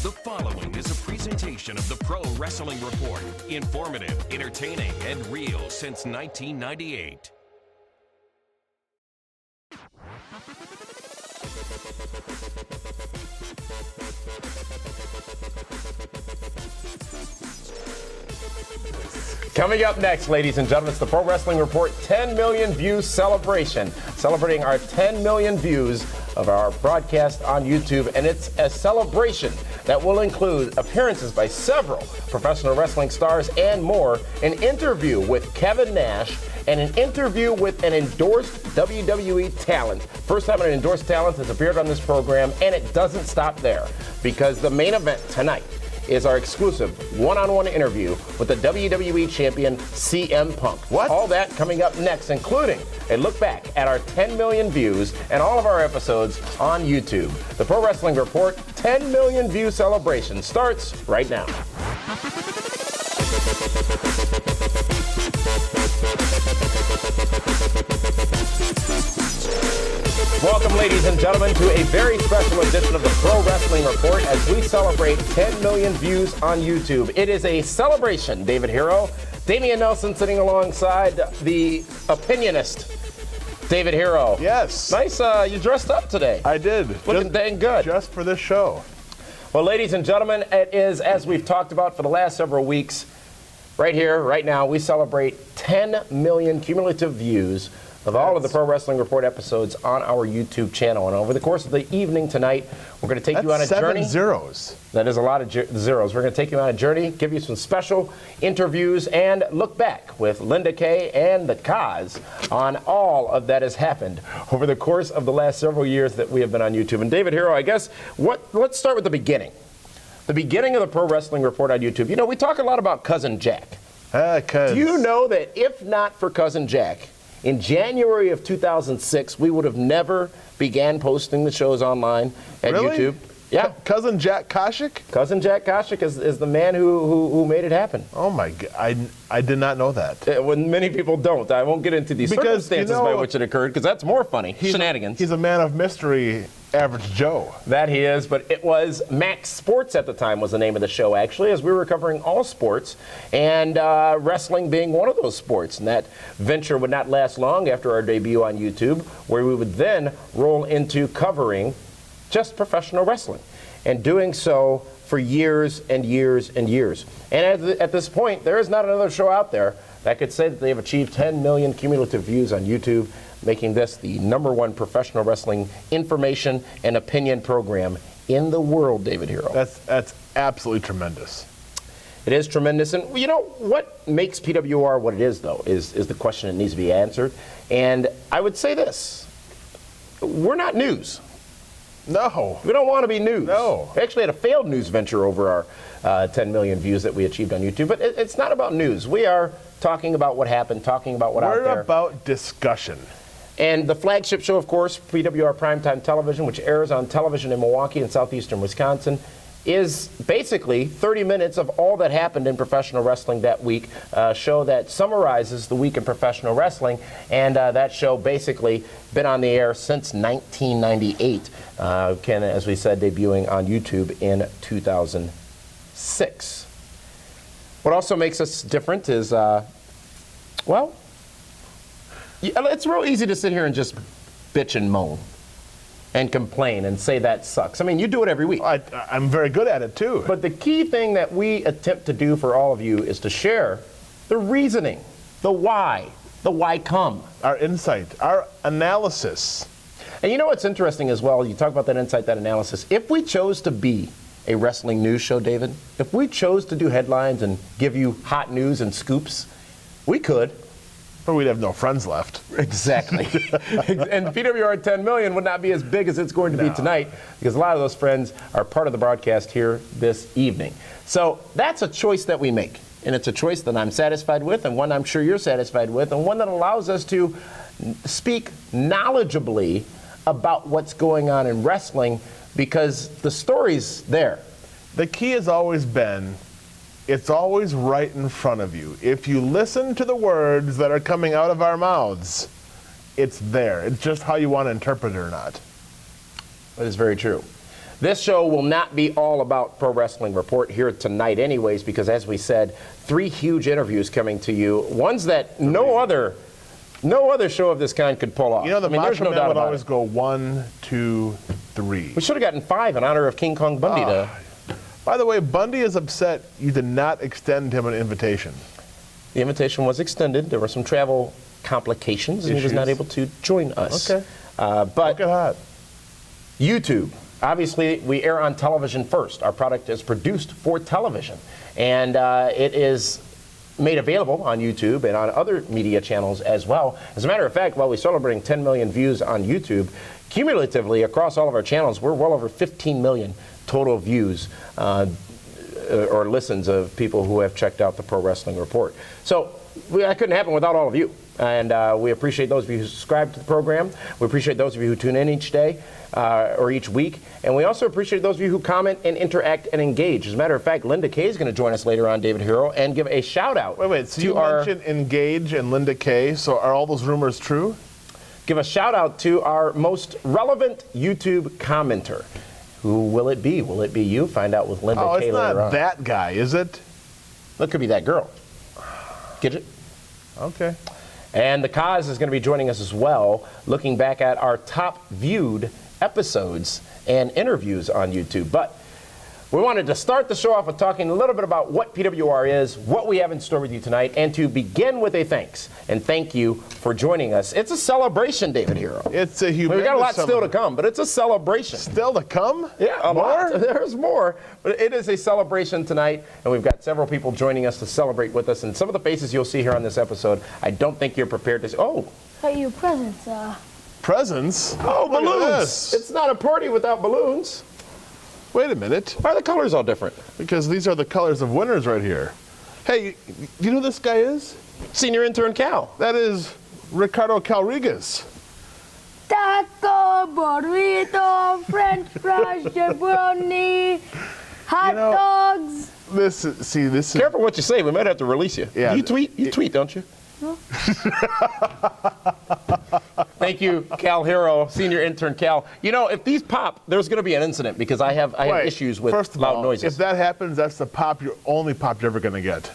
The following is a presentation of the Pro Wrestling Report. Informative, entertaining, and real since 1998. Coming up next, ladies and gentlemen, it's the Pro Wrestling Report 10 million views celebration. Celebrating our 10 million views of our broadcast on YouTube. And it's a celebration that will include appearances by several professional wrestling stars and more, an interview with Kevin Nash, and an interview with an endorsed WWE talent. First time an endorsed talent has appeared on this program, and it doesn't stop there, because the main event tonight is our exclusive one-on-one interview with the WWE champion CM Punk. What? All that coming up next, including a look back at our 10 million views and all of our episodes on YouTube. The Pro Wrestling Report 10 million view celebration starts right now. Welcome, ladies and gentlemen, to a very special edition of the Pro Wrestling Report as we celebrate 10 million views on YouTube. It is a celebration, David Hero. Damian Nelson sitting alongside the opinionist, David Hero. Yes. Nice, you dressed up today. I did. Looking dang good. Just for this show. Well, ladies and gentlemen, it is, as we've talked about for the last several weeks, right here, right now, we celebrate 10 million cumulative views of all of the Pro Wrestling Report episodes on our YouTube channel. And over the course of the evening tonight, we're going to take you on a journey. 7 zeros. That is a lot of zeros. We're going to take you on a journey, give you some special interviews, and look back with Linda Kay and the Kaz on all of that has happened over the course of the last several years that we have been on YouTube. And David Hero, I guess, let's start with the beginning. The beginning of the Pro Wrestling Report on YouTube. You know, we talk a lot about Cousin Jack. Do you know that if not for Cousin Jack, in January of 2006, we would have never began posting the shows online at YouTube. Yeah. Cousin Jack Koshik? Cousin Jack Koshik is the man who made it happen. Oh, my God. I did not know that. When many people don't. I won't get into the circumstances by which it occurred, because that's more funny. Shenanigans. He's a man of mystery, average Joe. That he is, but it was Max Sports at the time was the name of the show, actually, as we were covering all sports, and wrestling being one of those sports. And that venture would not last long after our debut on YouTube, where we would then roll into covering just professional wrestling, and doing so for years and years and years. And at this point, there is not another show out there that could say that they have achieved 10 million cumulative views on YouTube, making this the #1 professional wrestling information and opinion program in the world, David Hero. That's absolutely tremendous. It is tremendous. And you know, what makes PWR what it is, though, is the question that needs to be answered. And I would say this: we're not news. No. We don't want to be news. No. We actually had a failed news venture over our 10 million views that we achieved on YouTube. But it's not about news. We are talking about what happened, talking about what out there. We're about discussion. And the flagship show, of course, PWR Primetime Television, which airs on television in Milwaukee and southeastern Wisconsin, is basically 30 minutes of all that happened in professional wrestling that week, a show that summarizes the week in professional wrestling, and that show basically been on the air since 1998, as we said, debuting on YouTube in 2006. What also makes us different is, well, it's real easy to sit here and just bitch and moan and complain and say that sucks. I mean, you do it every week. I'm very good at it, too. But the key thing that we attempt to do for all of you is to share the reasoning, the why come. Our insight, our analysis. And you know what's interesting as well? You talk about that insight, that analysis. If we chose to be a wrestling news show, David, if we chose to do headlines and give you hot news and scoops, we could. Or we'd have no friends left. Exactly. And PWR 10 million would not be as big as it's going to be tonight, because a lot of those friends are part of the broadcast here this evening. So that's a choice that we make. And it's a choice that I'm satisfied with, and one I'm sure you're satisfied with, and one that allows us to speak knowledgeably about what's going on in wrestling, because the story's there. The key has always been, it's always right in front of you. If you listen to the words that are coming out of our mouths, it's there. It's just how you want to interpret it or not. That is very true. This show will not be all about Pro Wrestling Report here tonight anyways, because as we said, 3 huge interviews coming to you, ones that no other show of this kind could pull off. You know, the there's Macho no Man doubt would about always it. go 1, 2, 3. We should have gotten 5 in honor of King Kong Bundy. By the way, Bundy is upset you did not extend him an invitation. The invitation was extended. There were some travel complications, and he was not able to join us. Okay. But Look at that. YouTube. Obviously, we air on television first. Our product is produced for television, and it is made available on YouTube and on other media channels as well. As a matter of fact, while we're celebrating 10 million views on YouTube, cumulatively across all of our channels, we're well over 15 million total views or listens of people who have checked out the Pro Wrestling Report. So that couldn't happen without all of you. And we appreciate those of you who subscribe to the program. We appreciate those of you who tune in each day or each week. And we also appreciate those of you who comment and interact and engage. As a matter of fact, Linda Kay is going to join us later on, David Hero, and give a shout out. Wait, so you mentioned Engage and Linda Kay, so are all those rumors true? Give a shout out to our most relevant YouTube commenter. Who will it be? Will it be you? Find out with Linda Kay later on. Oh, it's not that guy, is it? That could be that girl. Get it? Okay. And the Kaz is going to be joining us as well, looking back at our top viewed episodes and interviews on YouTube. But we wanted to start the show off with talking a little bit about what PWR is, what we have in store with you tonight, and to begin with a thanks. And thank you for joining us. It's a celebration, David Hero. It's a humongous We got a lot still to come, but it's a celebration. Still to come? Yeah, a lot. There's more. But it is a celebration tonight, and we've got several people joining us to celebrate with us. And some of the faces you'll see here on this episode, I don't think you're prepared to see. Oh. Hey, your presents, Presents? Oh, Look at balloons. this. It's not a party without balloons. Wait a minute. Why are the colors all different? Because these are the colors of winners right here. Hey, you know who this guy is? Senior intern Cal. That is Ricardo Calrigas. taco, burrito, French fries, pepperoni, hot dogs. This is... Careful what you say. We might have to release you. Yeah. You tweet? You tweet, don't you? Thank you, Cal Hero, senior intern Cal. You know, if these pop, there's going to be an incident because I have issues with first of loud all, noises. If that happens, that's the only pop you're ever going to get.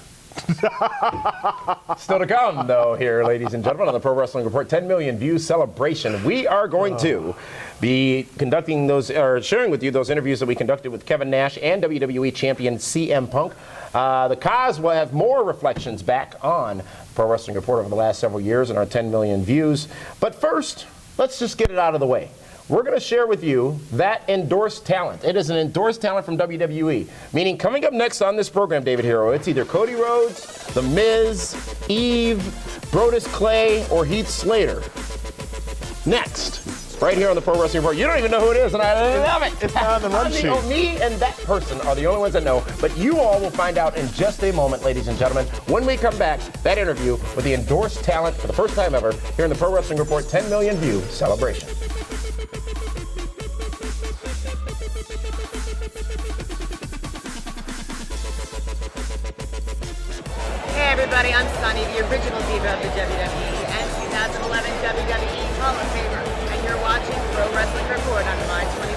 Still to come, though, here, ladies and gentlemen, on the Pro Wrestling Report 10 million views celebration. We are going to be conducting those, or sharing with you those interviews that we conducted with Kevin Nash and WWE champion CM Punk. The Kaz will have more reflections back on Pro Wrestling Report over the last several years and our 10 million views. But first, let's just get it out of the way. We're going to share with you that endorsed talent. It is an endorsed talent from WWE. Meaning, coming up next on this program, David Hero, it's either Cody Rhodes, The Miz, Eve, Brodus Clay, or Heath Slater. Next, right here on the Pro Wrestling Report. You don't even know who it is, and I love it. It's not on the run sheet. Me and that person are the only ones that know, but you all will find out in just a moment, ladies and gentlemen, when we come back, that interview with the endorsed talent for the first time ever here in the Pro Wrestling Report 10 million view celebration. Hey everybody, I'm Sunny, the original diva of the WWE and 2011 WWE Hall of Famer, and you're watching Pro Wrestling Report on My 24.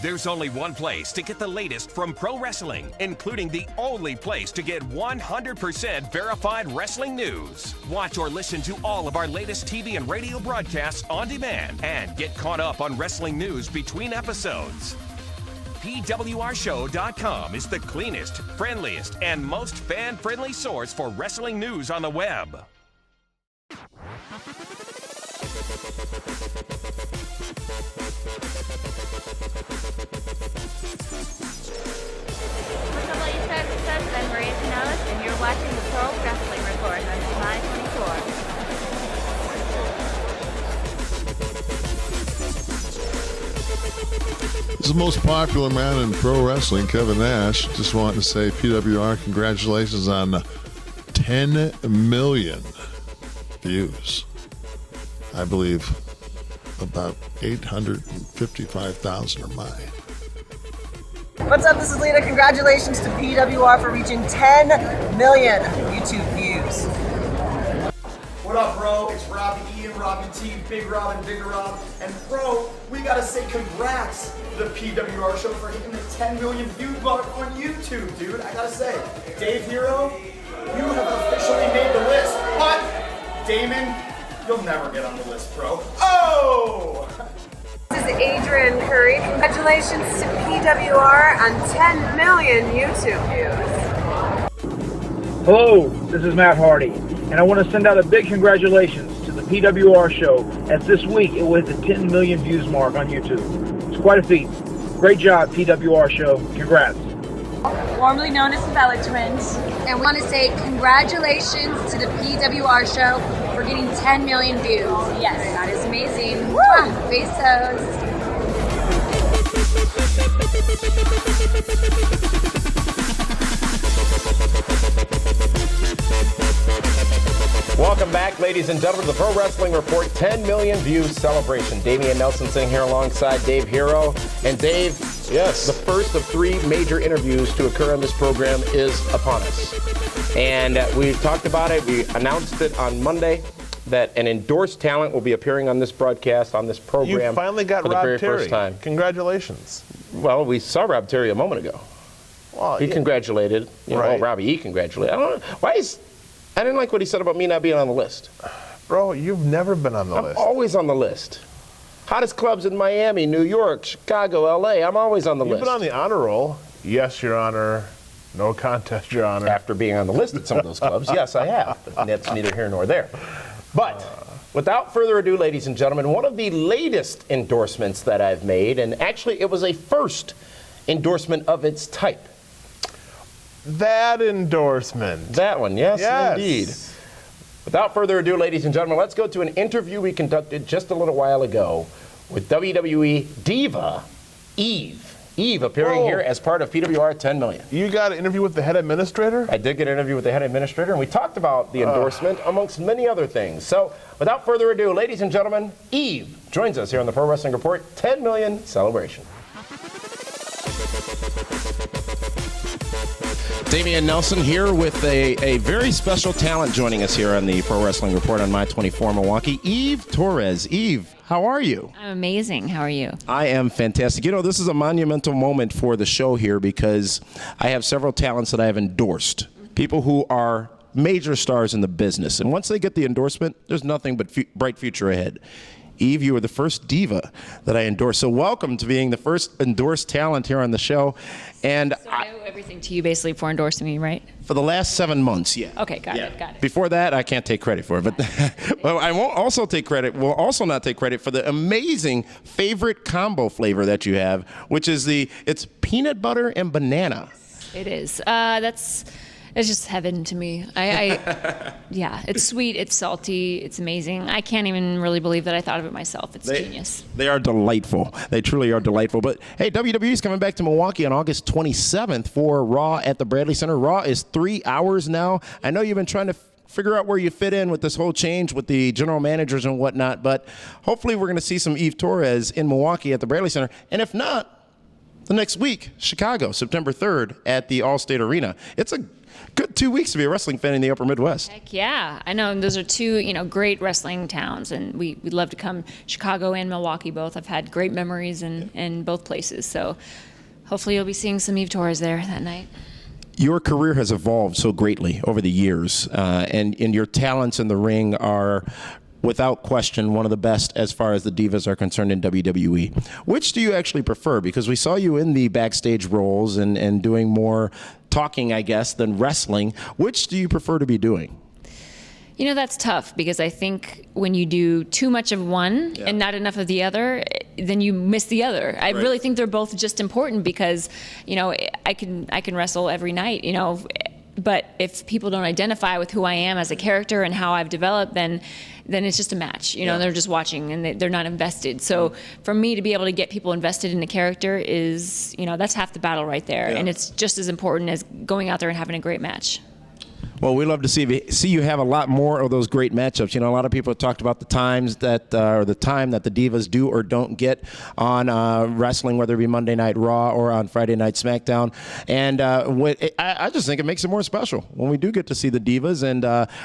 There's only one place to get the latest from pro wrestling, including the only place to get 100% verified wrestling news. Watch or listen to all of our latest TV and radio broadcasts on demand and get caught up on wrestling news between episodes. PWRshow.com is the cleanest, friendliest, and most fan-friendly source for wrestling news on the web. What's up, ladies and gentlemen? I'm Maria Kanellis, and you're watching the Pro Wrestling Report on My 24. This is the most popular man in pro wrestling, Kevin Nash. Just wanted to say, PWR, congratulations on 10 million views. I believe about 855,000 are mine. What's up, this is Lena. Congratulations to PWR for reaching 10 million YouTube views. What up, bro? It's Robbie E and Robbie T, Big Rob and Bigger Rob. And bro, we gotta say congrats to the PWR show for hitting the 10 million view mark on YouTube, dude. I gotta say, Dave Hero, you have officially made the list. But, Damon, you'll never get on the list, bro. Oh! This is Adrian Curry. Congratulations to PWR on 10 million YouTube views. Hello, this is Matt Hardy, and I want to send out a big congratulations to the PWR show, as this week it was the 10 million views mark on YouTube. It's quite a feat. Great job, PWR show. Congrats. Formerly known as the Bella Twins. And we want to say congratulations to the PWR show for getting 10 million views. Yes, that is amazing. Mwah! Besos. Welcome back, ladies and gentlemen, to the Pro Wrestling Report 10 million views celebration. Damian Nelson sitting here alongside Dave Hero. And Dave, yes, the first of 3 major interviews to occur on this program is upon us. And we talked about it. We announced it on Monday that an endorsed talent will be appearing on this broadcast, on this program. You finally got for the Rob very Terry. first time. Congratulations. Well, we saw Rob Terry a moment ago. Well, he congratulated. You know, right. Robbie E. congratulated. I don't know. I didn't like what he said about me not being on the list. Bro, you've never been on the list. I'm always on the list. Hottest clubs in Miami, New York, Chicago, L.A. I'm always on the list. You've been on the honor roll. Yes, Your Honor. No contest, Your Honor. After being on the list at some of those clubs, yes, I have. But that's neither here nor there. But without further ado, ladies and gentlemen, one of the latest endorsements that I've made, and actually it was a first endorsement of its type. That endorsement. That one, yes, Yes. indeed. Without further ado, ladies and gentlemen, let's go to an interview we conducted just a little while ago with WWE diva Eve. Eve appearing here as part of PWR 10 million. You got an interview with the head administrator? I did get an interview with the head administrator, and we talked about the endorsement amongst many other things. So, without further ado, ladies and gentlemen, Eve joins us here on the Pro Wrestling Report 10 million celebration. Damian Nelson here with a very special talent joining us here on the Pro Wrestling Report on My 24 Milwaukee, Eve Torres. Eve, how are you? I'm amazing. How are you? I am fantastic. You know, this is a monumental moment for the show here because I have several talents that I have endorsed. People who are major stars in the business. And once they get the endorsement, there's nothing but bright future ahead. Eve, you were the first diva that I endorsed. So welcome to being the first endorsed talent here on the show. And So I owe everything to you basically for endorsing me, right? for the last 7 months, yeah. Okay, got it. Before that, I can't take credit for it. But well, I won't also take credit. We'll also not take credit for the amazing favorite combo flavor that you have, which is it's peanut butter and banana. It is. It's just heaven to me. Yeah, it's sweet, it's salty, it's amazing. I can't even really believe that I thought of it myself. It's genius. They are delightful. They truly are delightful. But hey, WWE is coming back to Milwaukee on August 27th for Raw at the Bradley Center. Raw is 3 hours now. I know you've been trying to figure out where you fit in with this whole change with the general managers and whatnot, but hopefully we're going to see some Eve Torres in Milwaukee at the Bradley Center. And if not, the next week, Chicago, September 3rd at the Allstate Arena. It's a good 2 weeks to be a wrestling fan in the upper Midwest. Heck yeah. I know, and those are two, great wrestling towns, and we'd love to come. Chicago and Milwaukee both. I've had great memories in both places, so hopefully you'll be seeing some Eve Torres there that night. Your career has evolved so greatly over the years, and your talents in the ring are, without question, one of the best as far as the divas are concerned in WWE. Which do you actually prefer? Because we saw you in the backstage roles and doing more talking, I guess, than wrestling. Which do you prefer to be doing? That's tough because I think when you do too much of one and not enough of the other, then you miss the other. I really think they're both just important because, I can wrestle every night, but if people don't identify with who I am as a character and how I've developed, then it's just a match. They're just watching and they're not invested. So for me to be able to get people invested in a character is, that's half the battle right there. And it's just as important as going out there and having a great match. Well, we love to see you have a lot more of those great matchups. You know, a lot of people have talked about the times that, or the time that the Divas do or don't get on wrestling, whether it be Monday Night Raw or on Friday Night SmackDown. And I just think it makes it more special when we do get to see the Divas. And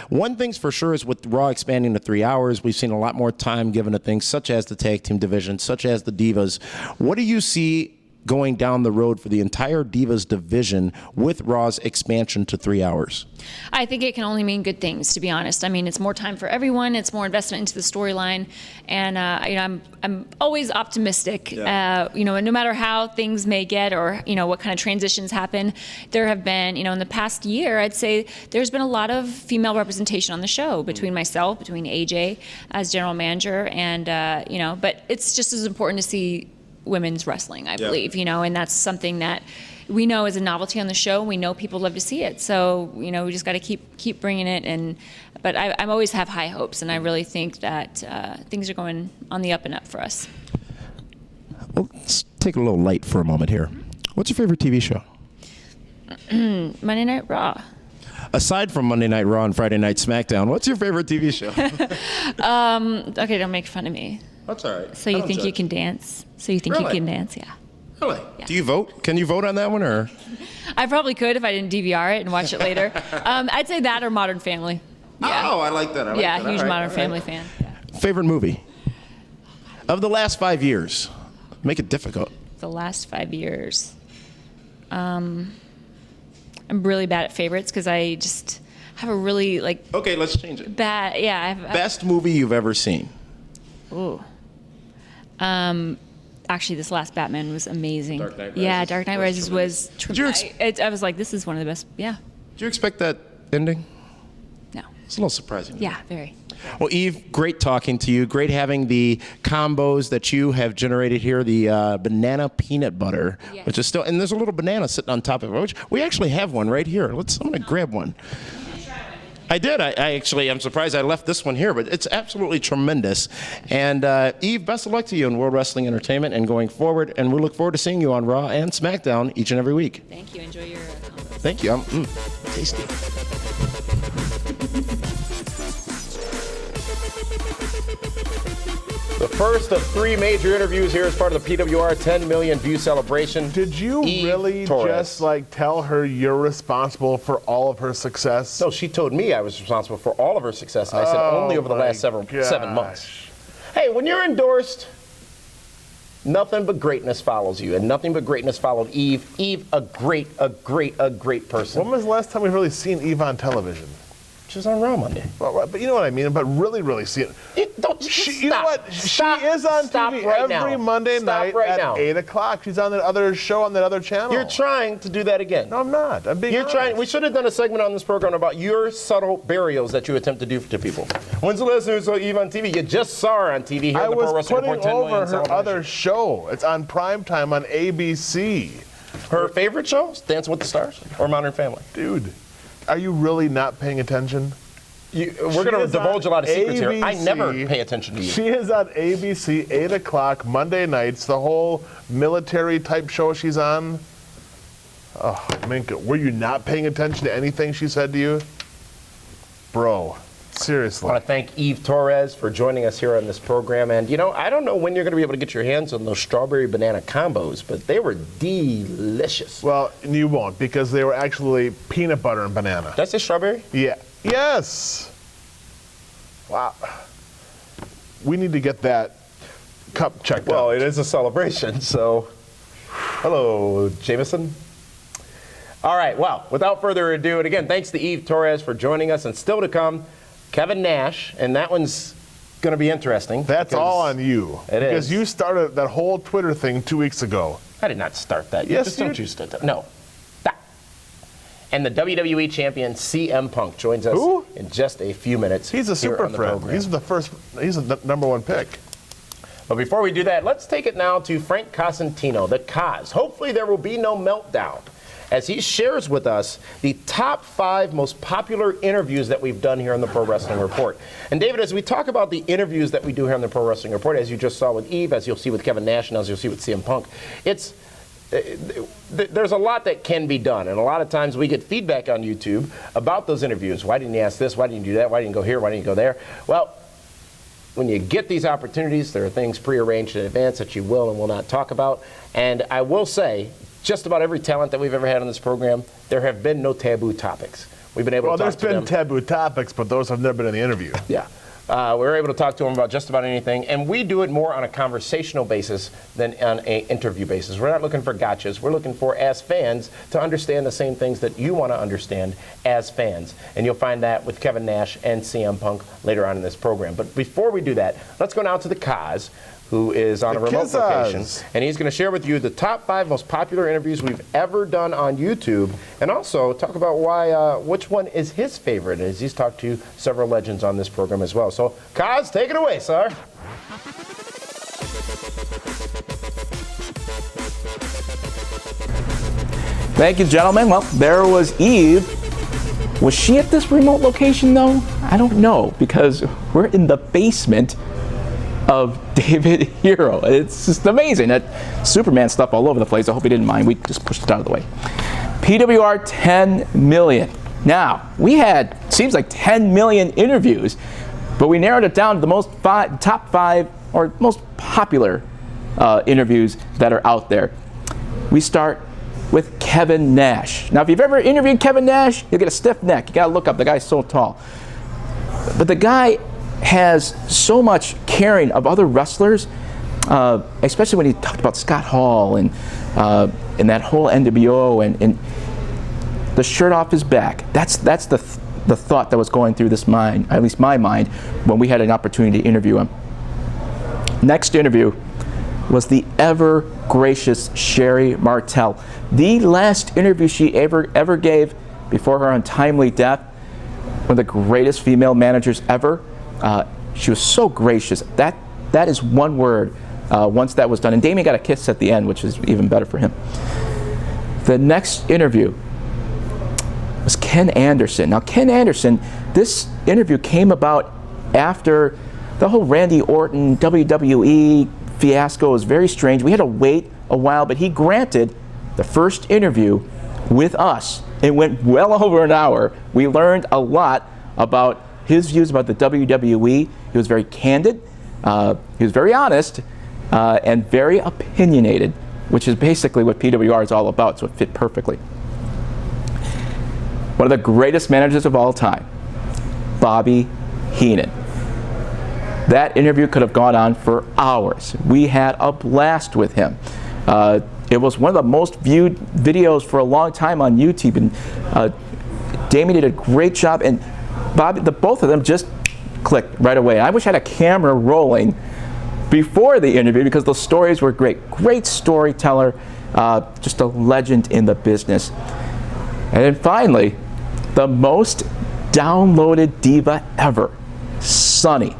one thing's for sure is with Raw expanding to 3 hours, we've seen a lot more time given to things such as the tag team division, such as the Divas. What do you see going down the road for the entire Divas division with Raw's expansion to 3 hours? I think it can only mean good things, to be honest. I mean, it's more time for everyone. It's more investment into the storyline, and you know, I'm always optimistic. Yeah. You know, and no matter how things may get, or you know, what kind of transitions happen, there have been, you know, in the past year, I'd say there's been a lot of female representation on the show between myself, between AJ as general manager, and you know, but it's just as important to see women's wrestling, I believe, you know, and that's something that we know is a novelty on the show. We know people love to see it, so you know, we just got to keep bringing it. But I always have high hopes, and I really think that things are going on the up and up for us. Well, let's take a little light for a moment here. What's your favorite TV show? Monday Night Raw. Aside from Monday Night Raw and Friday Night SmackDown, what's your favorite TV show? Okay, don't make fun of me. That's all right. So you think you can dance? So you think you can dance? Yeah. Really? Yeah. Do you vote? Can you vote on that one, or? I probably could if I didn't DVR it and watch it later. I'd say that or Modern Family. Yeah. Oh, I like that. Huge Modern Family fan. Yeah. Favorite movie of the last 5 years? Make it difficult. The last 5 years. I'm really bad at favorites because I just have a really Okay, let's change it. bad. Yeah. Best movie you've ever seen? Ooh. Actually, this last Batman was amazing. Dark Knight Rises. Yeah, Dark Knight Rises was tremendous. I was like, this is one of the best. Yeah. Did you expect that ending? No. It's a little surprising. Yeah, very. Well, Eve, great talking to you. Great having the combos that you have generated here. The banana peanut butter, which is still, and there's a little banana sitting on top of it. Which we actually have one right here. I'm gonna grab one. I did. I'm surprised I left this one here, but it's absolutely tremendous. And Eve, best of luck to you in World Wrestling Entertainment and going forward. And we look forward to seeing you on Raw and SmackDown each and every week. Thank you. Enjoy your combos. Thank you. Tasty. The first of 3 major interviews here as part of the PWR 10 million view celebration. Did you really just tell her you're responsible for all of her success? No, she told me I was responsible for all of her success, and I said only over the last 7 months. Hey, when you're endorsed, nothing but greatness follows you, and nothing but greatness followed Eve. Eve, a great person. When was the last time we've really seen Eve on television? She was on Raw Monday. Well, but you know what I mean. But really see it. You know what? She is on TV every Monday night at 8 o'clock. She's on that other show on that other channel. You're trying to do that again. No, I'm not. I'm being honest. We should have done a segment on this program about your subtle burials that you attempt to do to people. When's the last time you saw Eve on TV? You just saw her on TV here I at the Pro was Wrestling putting Report 10 over million her celebration. other show. It's on primetime on ABC. Her favorite show? Dancing with the Stars or Modern Family? Dude, are you really not paying attention? We're going to divulge a lot of secrets here. I never pay attention to you. She is on ABC, 8 o'clock, Monday nights, the whole military-type show she's on. Oh, Minka, were you not paying attention to anything she said to you? Bro, seriously. I want to thank Eve Torres for joining us here on this program. And, you know, I don't know when you're going to be able to get your hands on those strawberry banana combos, but they were delicious. Well, you won't, because they were actually peanut butter and banana. That's a strawberry? Yeah. Yes. Wow. We need to get that cup checked out. Well, it is a celebration, so hello, Jameson. All right, well, without further ado, and again, thanks to Eve Torres for joining us, and still to come, Kevin Nash, and that one's going to be interesting. That's all on you. It is. Because you started that whole Twitter thing 2 weeks ago. I did not start that. Yes, don't you start that. No. And the WWE champion CM Punk joins us in just a few minutes. He's a super friend. He's the #1 pick. But before we do that, let's take it now to Frank Cosentino, the Cos. Hopefully there will be no meltdown as he shares with us the top 5 most popular interviews that we've done here on the Pro Wrestling Report. And David, as we talk about the interviews that we do here on the Pro Wrestling Report, as you just saw with Eve, as you'll see with Kevin Nash, and as you'll see with CM Punk, it's there's a lot that can be done, and a lot of times we get feedback on YouTube about those interviews. Why didn't you ask this? Why didn't you do that? Why didn't you go here? Why didn't you go there? Well, when you get these opportunities, there are things prearranged in advance that you will and will not talk about. And I will say, just about every talent that we've ever had on this program, there have been no taboo topics. We've been able to talk to them. Well, there's been taboo topics, but those have never been in the interview. Yeah. We were able to talk to them about just about anything, and we do it more on a conversational basis than on an interview basis. We're not looking for gotchas. We're looking for, as fans, to understand the same things that you want to understand as fans. And you'll find that with Kevin Nash and CM Punk later on in this program. But before we do that, let's go now to the Kaz, who is on a remote location, and he's going to share with you the top 5 most popular interviews we've ever done on YouTube, and also talk about why, which one is his favorite, as he's talked to several legends on this program as well. So, Kaz, take it away, sir. Thank you, gentlemen. Well, there was Eve. Was she at this remote location, though? I don't know, because we're in the basement of David Hero. It's just amazing. That Superman stuff all over the place. I hope he didn't mind. We just pushed it out of the way. PWR 10 million. Now, we had, seems like 10 million interviews, but we narrowed it down to the top 5 or most popular interviews that are out there. We start with Kevin Nash. Now, if you've ever interviewed Kevin Nash, you'll get a stiff neck. You gotta look up, the guy's so tall. But the guy has so much caring of other wrestlers, especially when he talked about Scott Hall and that whole NWO and the shirt off his back. That's the thought that was going through this mind, at least my mind, when we had an opportunity to interview him. Next interview was the ever gracious Sherry Martel. The last interview she ever gave before her untimely death. One of the greatest female managers ever. She was so gracious. That is one word once that was done. And Damien got a kiss at the end, which is even better for him. The next interview was Ken Anderson. Now, Ken Anderson, this interview came about after the whole Randy Orton WWE fiasco. Was very strange. We had to wait a while, but he granted the first interview with us. It went well over an hour. We learned a lot about his views about the WWE. He was very candid, he was very honest, and very opinionated, which is basically what PWR is all about, so it fit perfectly. One of the greatest managers of all time, Bobby Heenan. That interview could have gone on for hours. We had a blast with him. It was one of the most viewed videos for a long time on YouTube, and Damien did a great job, and Bobby, both of them just clicked right away. I wish I had a camera rolling before the interview because the stories were great. Great storyteller, just a legend in the business. And then finally, the most downloaded diva ever, Sunny.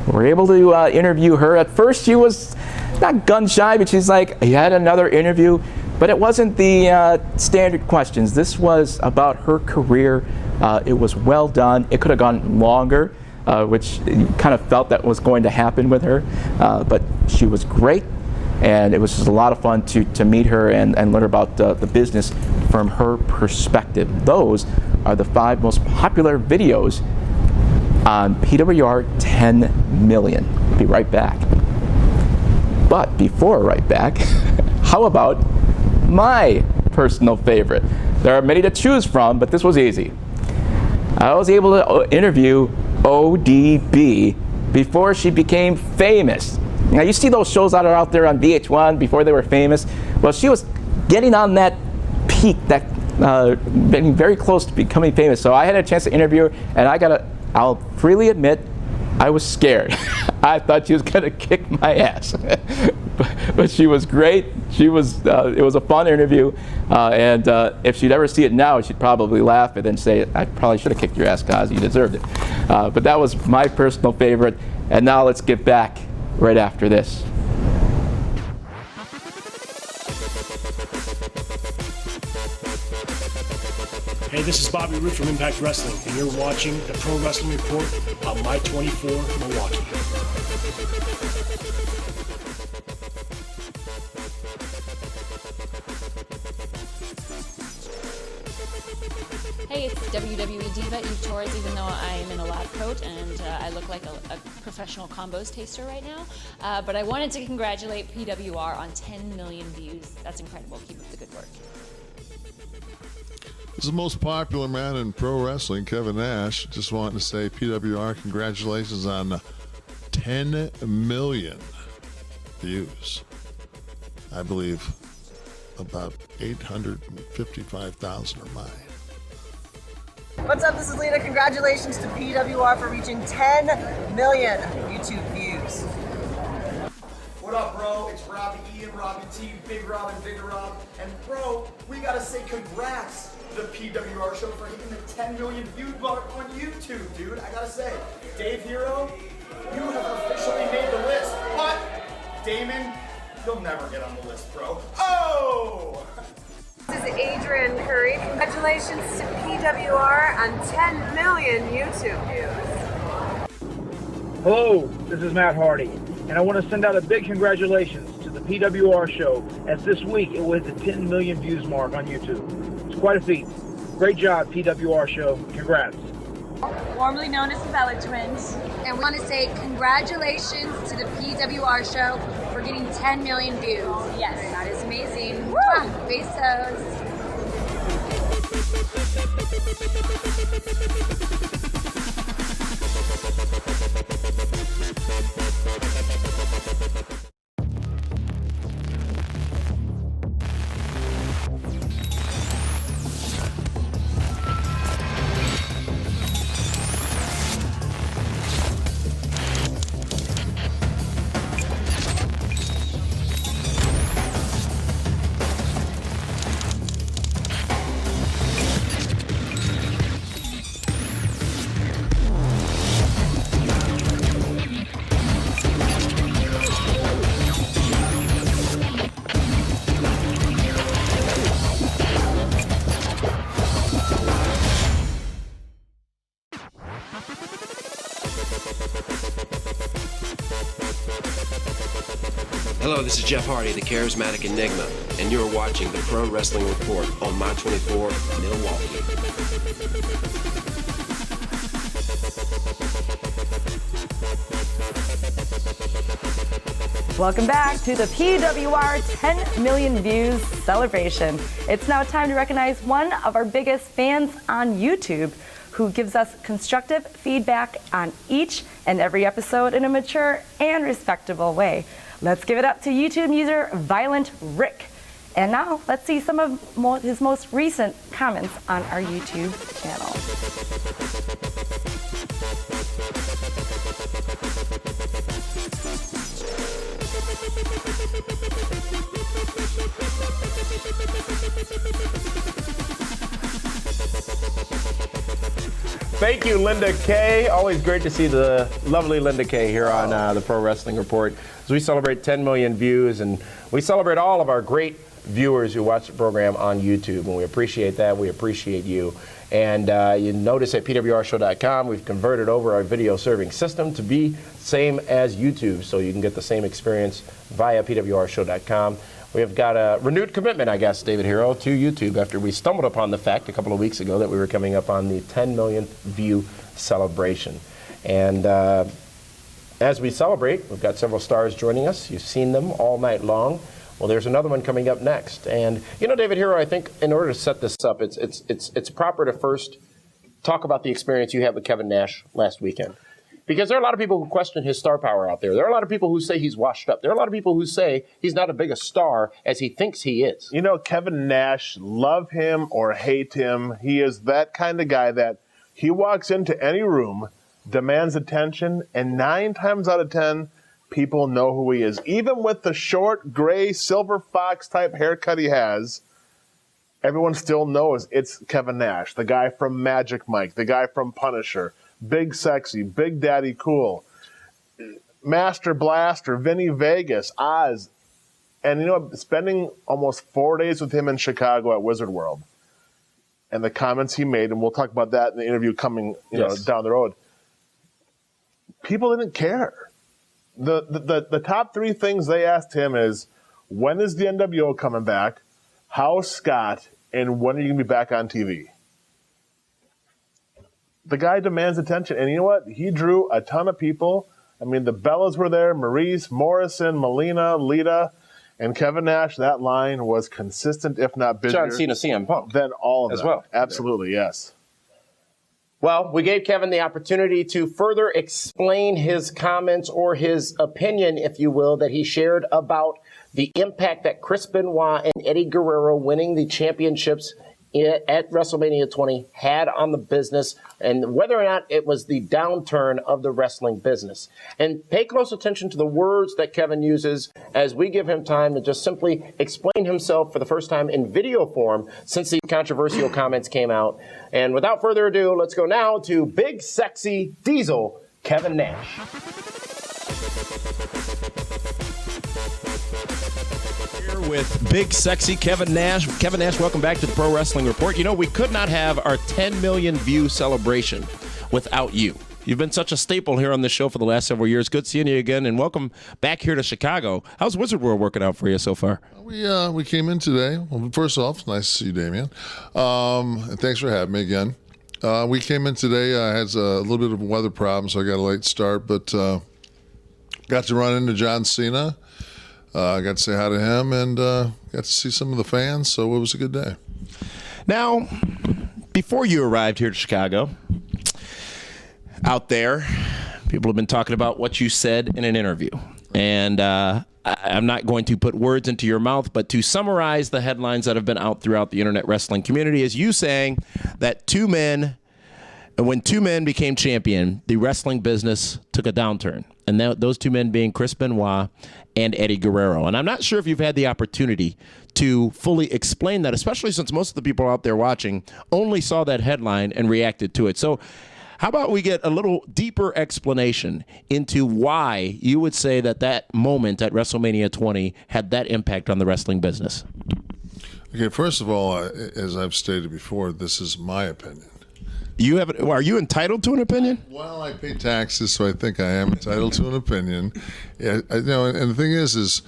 We were able to interview her. At first she was not gun shy, but she's like, you had another interview, but it wasn't the standard questions. This was about her career. It was well done. It could have gone longer, which you kind of felt that was going to happen with her, but she was great, and it was just a lot of fun to meet her and learn about the business from her perspective. Those are the 5 most popular videos on PWR 10 million. We'll be right back. But before right back, how about my personal favorite? There are many to choose from, but this was easy. I was able to interview ODB before she became famous. Now you see those shows that are out there on VH1 before they were famous. Well, she was getting on that peak, that getting very close to becoming famous. So I had a chance to interview her, and I'll freely admit, I was scared. I thought she was gonna kick my ass, but she was great. She was. It was a fun interview, and if she'd ever see it now, she'd probably laugh and then say, "I probably should have kicked your ass, Kaz. You deserved it." But that was my personal favorite. And now let's get back right after this. Hey, this is Bobby Roode from Impact Wrestling, and you're watching the Pro Wrestling Report on My 24 Milwaukee. Hey, it's WWE Diva Eve Torres, even though I am in a lab coat and I look like a professional combos taster right now. But I wanted to congratulate PWR on 10 million views. That's incredible. Keep up the good work. This is the most popular man in pro wrestling, Kevin Nash. Just wanting to say, PWR, congratulations on 10 million views. I believe about 855,000 are mine. What's up? This is Lena. Congratulations to PWR for reaching 10 million YouTube views. What up, bro? It's Robbie Ian, Robbie T, Big Rob, and Bigger Rob. And bro, we gotta say congrats to the PWR show for hitting the 10 million view mark on YouTube, dude. I gotta say, Dave Hero, you have officially made the list. But Damon, you'll never get on the list, bro. Oh! This is Adrian Curry. Congratulations to PWR on 10 million YouTube views. Hello, this is Matt Hardy, and I want to send out a big congratulations to the PWR show, as this week it was the 10 million views mark on YouTube. It's quite a feat. Great job, PWR show. Congrats. Formerly known as the Bella Twins. And we want to say congratulations to the PWR show for getting 10 million views. Yes, that is amazing. Mwah! Besos. Hello, this is Jeff Hardy, the Charismatic Enigma, and you're watching the Pro Wrestling Report on My 24 Milwaukee. Welcome back to the PWR 10 million views celebration. It's now time to recognize one of our biggest fans on YouTube who gives us constructive feedback on each and every episode in a mature and respectable way. Let's give it up to YouTube user Violent Rick. And now let's see some of his most recent comments on our YouTube channel. Thank you, Linda K. Always great to see the lovely Linda K here on the Pro Wrestling Report as we celebrate 10 million views, and we celebrate all of our great viewers who watch the program on YouTube, and we appreciate that. We appreciate you. And you notice at pwrshow.com we've converted over our video serving system to be same as YouTube, so you can get the same experience via pwrshow.com. We have got a renewed commitment, I guess, David Hero, to YouTube after we stumbled upon the fact a couple of weeks ago that we were coming up on the 10 millionth view celebration. And as we celebrate, we've got several stars joining us. You've seen them all night long. Well, there's another one coming up next. And, you know, David Hero, I think in order to set this up, it's proper to first talk about the experience you had with Kevin Nash last weekend. Because there are a lot of people who question his star power out there. There are a lot of people who say he's washed up. There are a lot of people who say he's not as big a star as he thinks he is. You know, Kevin Nash, love him or hate him, he is that kind of guy that he walks into any room, demands attention, and 9 times out of 10, people know who he is. Even with the short, gray, silver fox type haircut he has, everyone still knows it's Kevin Nash, the guy from Magic Mike, the guy from Punisher. Big Sexy, Big Daddy Cool, Master Blaster, Vinny Vegas, Oz. And, you know, spending almost 4 days with him in Chicago at Wizard World and the comments he made, and we'll talk about that in the interview coming know, down the road, people didn't care. The top 3 things they asked him is, when is the NWO coming back? How's Scott? And when are you going to be back on TV? the guy demands attention. And you know what? He drew a ton of people. I mean, the Bellas were there, Maurice, Morrison, Melina, Lita, and Kevin Nash. That line was consistent, if not busier. John Cena, CM Punk. Than all of as them. well. Absolutely, yes. Well, we gave Kevin the opportunity to further explain his comments or his opinion, if you will, that he shared about the impact that Chris Benoit and Eddie Guerrero winning the championships at WrestleMania 20 had on the business, and whether or not it was the downturn of the wrestling business. And pay close attention to the words that Kevin uses as we give him time to just simply explain himself for the first time in video form since the controversial comments came out. And without further ado, let's go now to Big Sexy Diesel, Kevin Nash. With Big Sexy Kevin Nash. Kevin Nash, welcome back to the Pro Wrestling Report. You know, we could not have our 10 million view celebration without you. You've been such a staple here on the show for the last several years. Good seeing you again, and welcome back here to Chicago. How's Wizard World working out for you so far? We came in today. Well, first off, nice to see you, Damian. And thanks for having me again. We came in today. I had a little bit of a weather problem, so I got a late start, but got to run into John Cena. I got to say hi to him and got to see some of the fans, so it was a good day. Now, before you arrived here to Chicago, out there, people have been talking about what you said in an interview. And I'm not going to put words into your mouth, but to summarize the headlines that have been out throughout the internet wrestling community is you saying that when two men became champion, the wrestling business took a downturn. And those two men being Chris Benoit and Eddie Guerrero. And I'm not sure if you've had the opportunity to fully explain that, especially since most of the people out there watching only saw that headline and reacted to it. So how about we get a little deeper explanation into why you would say that moment at WrestleMania 20 had that impact on the wrestling business? Okay, first of all, as I've stated before, this is my opinion. Are you entitled to an opinion? Well, I pay taxes, so I think I am entitled to an opinion. Yeah, and the thing is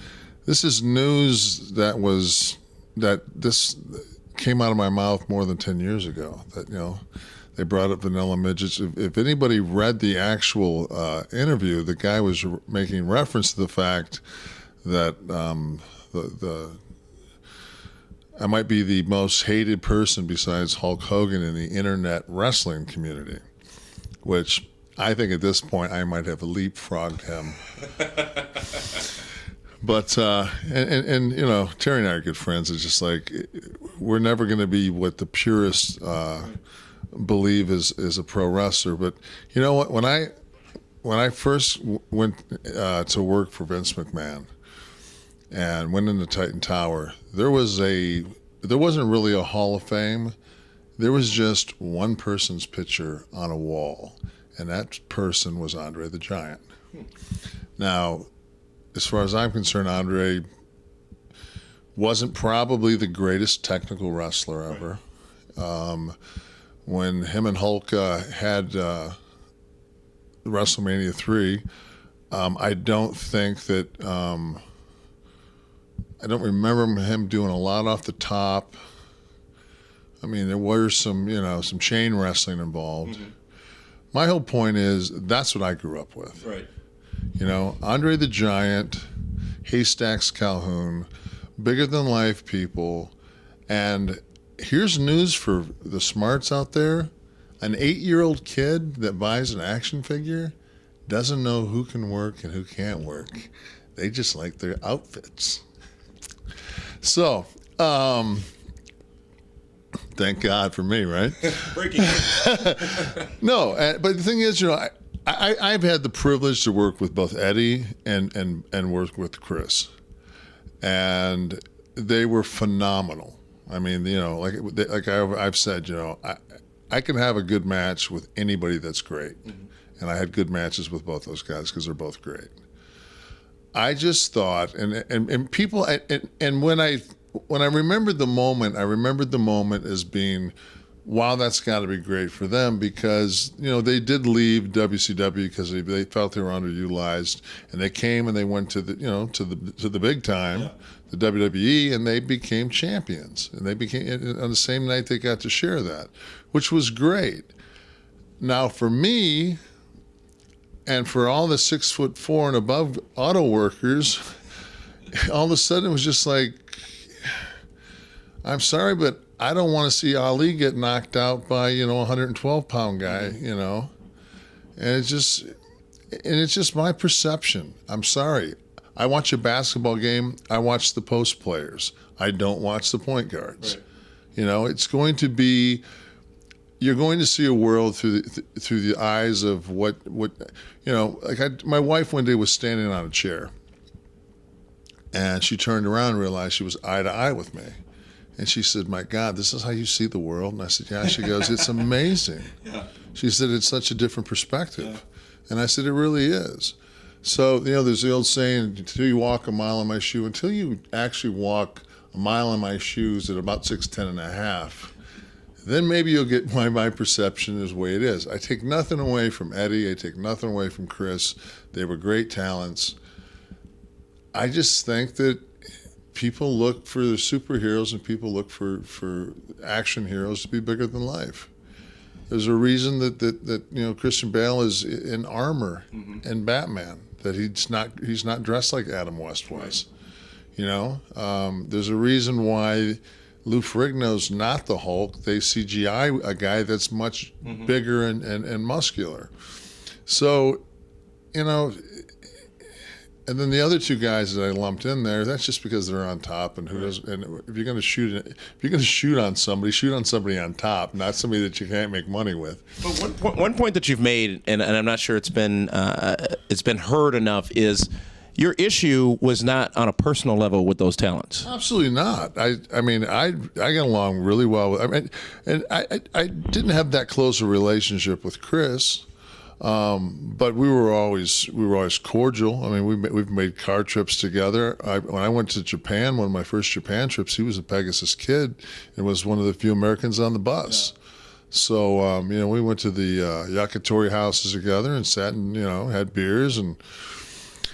this is news that this came out of my mouth more than 10 years ago. That they brought up vanilla midgets. If anybody read the actual interview, the guy was making reference to the fact that I might be the most hated person besides Hulk Hogan in the internet wrestling community, which I think at this point I might have leapfrogged him. But Terry and I are good friends. It's just like we're never going to be what the purists believe is a pro wrestler. But you know what? When I first went to work for Vince McMahon and went into Titan Tower, there wasn't really a Hall of Fame. There was just one person's picture on a wall, and that person was Andre the Giant. Now, as far as I'm concerned, Andre wasn't probably the greatest technical wrestler ever. When him and Hulk had WrestleMania 3, I don't think that... I don't remember him doing a lot off the top. I mean, there were some chain wrestling involved. Mm-hmm. My whole point is that's what I grew up with. Right. Andre the Giant, Haystacks Calhoun, bigger than life people. And here's news for the smarts out there. An 8-year-old kid that buys an action figure doesn't know who can work and who can't work. They just like their outfits. So, thank God for me, right? Breaking. No, but the thing is, I've had the privilege to work with both Eddie and work with Chris, and they were phenomenal. I mean, like I've said, I can have a good match with anybody that's great, mm-hmm. and I had good matches with both those guys because they're both great. I just thought, and people, and when I remembered the moment, as being, wow, that's got to be great for them because they did leave WCW because they felt they were underutilized, and they came and they went to the to the big time, the WWE, and they became champions, and they became on the same night they got to share that, which was great. Now for me, and for all the 6'4" and above auto workers, all of a sudden it was just like, I'm sorry, but I don't want to see Ali get knocked out by, a 112-pound guy, And it's just my perception. I'm sorry. I watch a basketball game. I watch the post players. I don't watch the point guards. Right. It's going to be. You're going to see a world through the eyes of what my wife one day was standing on a chair, and she turned around and realized she was eye to eye with me, and she said, "My God, this is how you see the world." And I said, "Yeah." She goes, "It's amazing." Yeah. She said, "It's such a different perspective," yeah. And I said, "It really is." So there's the old saying, "Until you walk a mile in my shoe," until you actually walk a mile in my shoes at about 6'10" and a half. Then maybe you'll get my perception is the way it is. I take nothing away from Eddie. I take nothing away from Chris. They were great talents. I just think that people look for the superheroes and people look for action heroes to be bigger than life. There's a reason that Christian Bale is in armor in Batman, that he's not dressed like Adam West was. Right. There's a reason why Lou Ferrigno's not the Hulk. They CGI a guy that's much bigger and muscular. So, and then the other two guys that I lumped in there, that's just because they're on top. And who does? And if you're going to shoot on somebody on top, not somebody that you can't make money with. But one point that you've made, and I'm not sure it's been heard enough, is your issue was not on a personal level with those talents. Absolutely not. I got along really well with. I didn't have that close a relationship with Chris, but we were always cordial. I mean, we've made car trips together. When I went to Japan, one of my first Japan trips, he was a Pegasus kid and was one of the few Americans on the bus. Yeah. So we went to the yakitori houses together and sat and had beers and.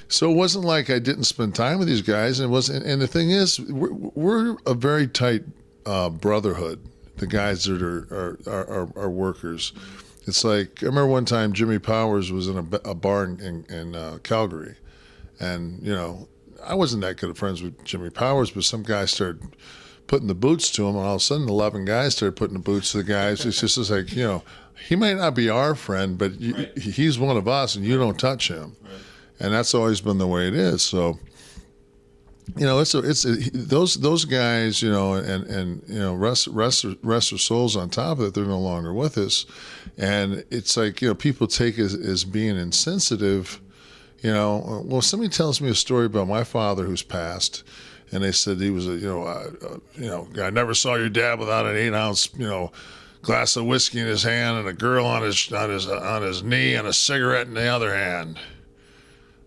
So it wasn't like I didn't spend time with these guys, and the thing is, we're a very tight brotherhood. The guys that are workers. It's like I remember one time Jimmy Powers was in a bar in Calgary, and I wasn't that good of friends with Jimmy Powers, but some guy started putting the boots to him, and all of a sudden 11 guys started putting the boots to the guys. It's just like he might not be our friend, but he's one of us, and you don't touch him. Right. And that's always been the way it is. So, it's those guys, and rest their souls on top of it. They're no longer with us, and it's like people take it as being insensitive. Well, somebody tells me a story about my father who's passed, and they said he was I never saw your dad without an 8-ounce glass of whiskey in his hand and a girl on his knee and a cigarette in the other hand.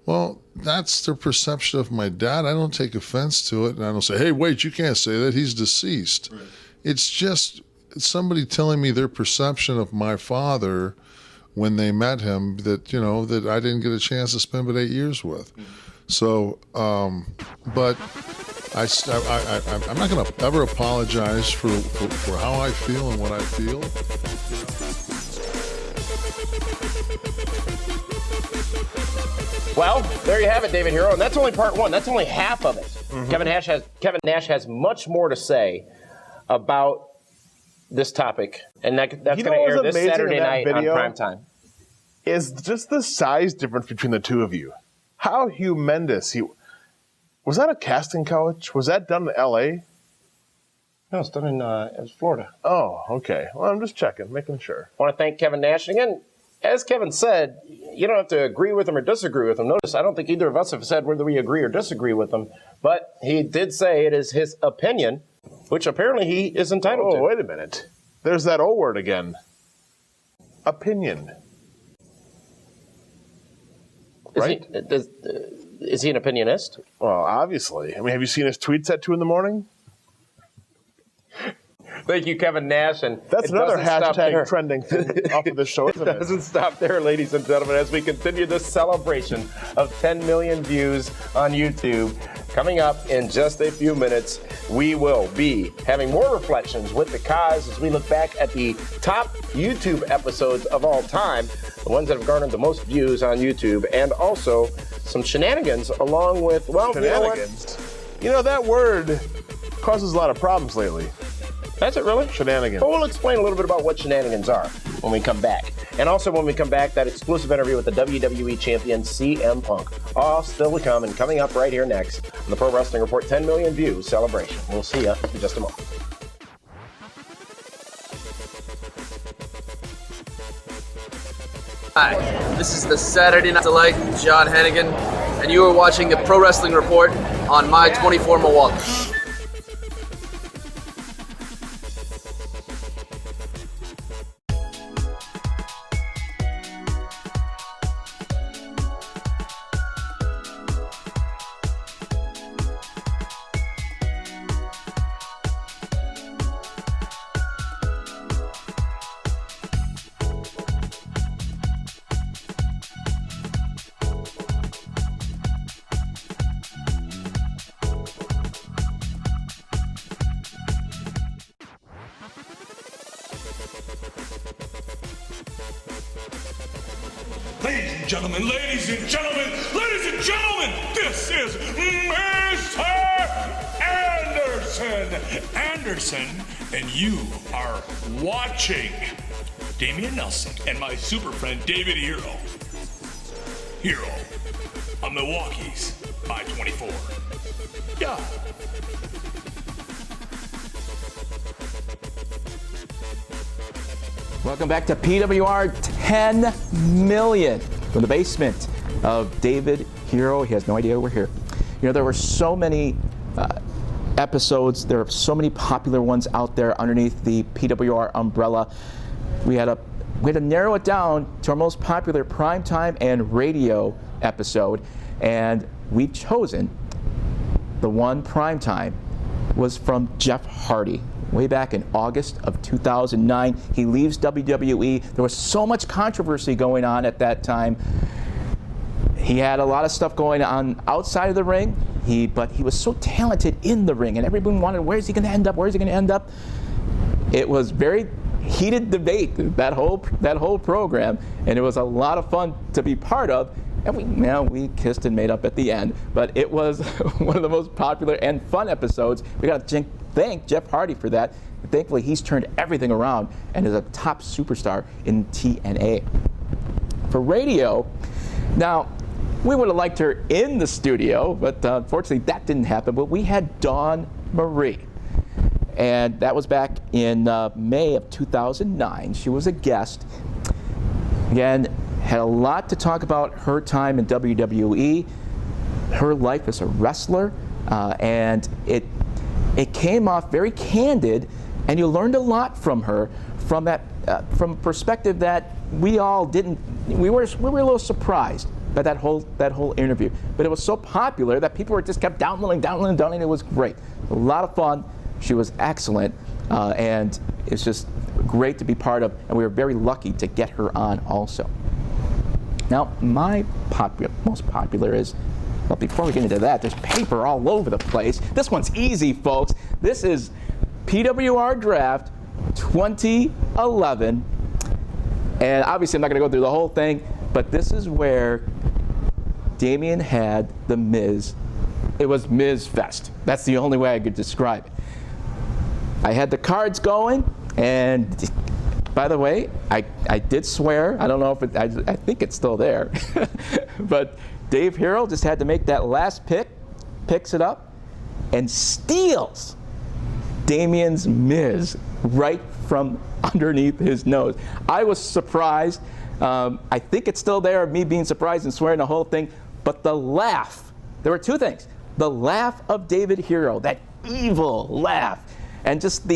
Well, that's their perception of my dad. I don't take offense to it, and I don't say, "Hey, wait, you can't say that. He's deceased." Right. It's just somebody telling me their perception of my father when they met him that that I didn't get a chance to spend but 8 years with. Mm-hmm. So, but I'm not going to ever apologize for how I feel and what I feel. Well, there you have it, David Hero, and that's only part one. That's only half of it. Mm-hmm. Kevin Nash has much more to say about this topic, and that's going to air this Saturday night on primetime. Is just the size difference between the two of you. How humongous was that a casting couch? Was that done in L.A.? No, it's done in Florida. Oh, okay. Well, I'm just checking, making sure. I want to thank Kevin Nash again. As Kevin said, you don't have to agree with him or disagree with him. Notice, I don't think either of us have said whether we agree or disagree with him, but he did say it is his opinion, which apparently he is entitled to. Oh, wait a minute. There's that O word again. Opinion. Right? Is he an opinionist? Well, obviously. I mean, have you seen his tweets at 2 a.m? Thank you, Kevin Nash. And that's another hashtag trending thing off of the show, isn't it? It doesn't stop there, ladies and gentlemen, as we continue this celebration of 10 million views on YouTube. Coming up in just a few minutes, we will be having more reflections with the Kaz as we look back at the top YouTube episodes of all time, the ones that have garnered the most views on YouTube, and also some shenanigans along with, well, shenanigans. You know, that word causes a lot of problems lately. That's it, really? Shenanigans. Well, we'll explain a little bit about what shenanigans are when we come back. And also when we come back, that exclusive interview with the WWE champion, CM Punk. All still to come and coming up right here next on the Pro Wrestling Report 10 million views celebration. We'll see you in just a moment. Hi, this is the Saturday Night Delight, John Hennigan, and you are watching the Pro Wrestling Report on My 24 Milwaukee. Ladies and gentlemen, this is Mr. Anderson, and you are watching Damian Nelson and my super friend David Hero on Milwaukee's My 24. Yeah. Welcome back to PWR 10 million from the basement of David Hero. He has no idea we're here. You know, there were so many episodes. There are so many popular ones out there underneath the PWR umbrella. We had to narrow it down to our most popular primetime and radio episode, and we've chosen the one primetime was from Jeff Hardy. Way back in August of 2009, he leaves WWE. There was so much controversy going on at that time. He had a lot of stuff going on outside of the ring, but he was so talented in the ring, and everyone wanted, where's he going to end up? Where's he going to end up? It was very heated debate, that whole program, and it was a lot of fun to be part of. And we kissed and made up at the end, but it was one of the most popular and fun episodes. We got to thank Jeff Hardy for that. Thankfully, he's turned everything around and is a top superstar in TNA. For radio, now, we would have liked her in the studio, but unfortunately that didn't happen. But we had Dawn Marie, and that was back in May of 2009. She was a guest. Again, had a lot to talk about her time in WWE, her life as a wrestler, and it came off very candid, and you learned a lot from her, from that from perspective that we all didn't. We were a little surprised by that whole interview, but it was so popular that people just kept downloading. It was great, a lot of fun. She was excellent, and it's just great to be part of, and we were very lucky to get her on also. Now, my most popular is, well, before we get into that, there's paper all over the place. This one's easy, folks. This is PWR Draft 2011. And obviously, I'm not going to go through the whole thing, but this is where Damian had the Miz. It was Miz Fest. That's the only way I could describe it. I had the cards going, and by the way, I did swear. I don't know if I think it's still there. But Dave Hero just had to make that last pick, picks it up, and steals Damian's Miz right from underneath his nose. I was surprised. I think it's still there, me being surprised and swearing the whole thing. But the laugh, there were two things. The laugh of David Hero, that evil laugh, and just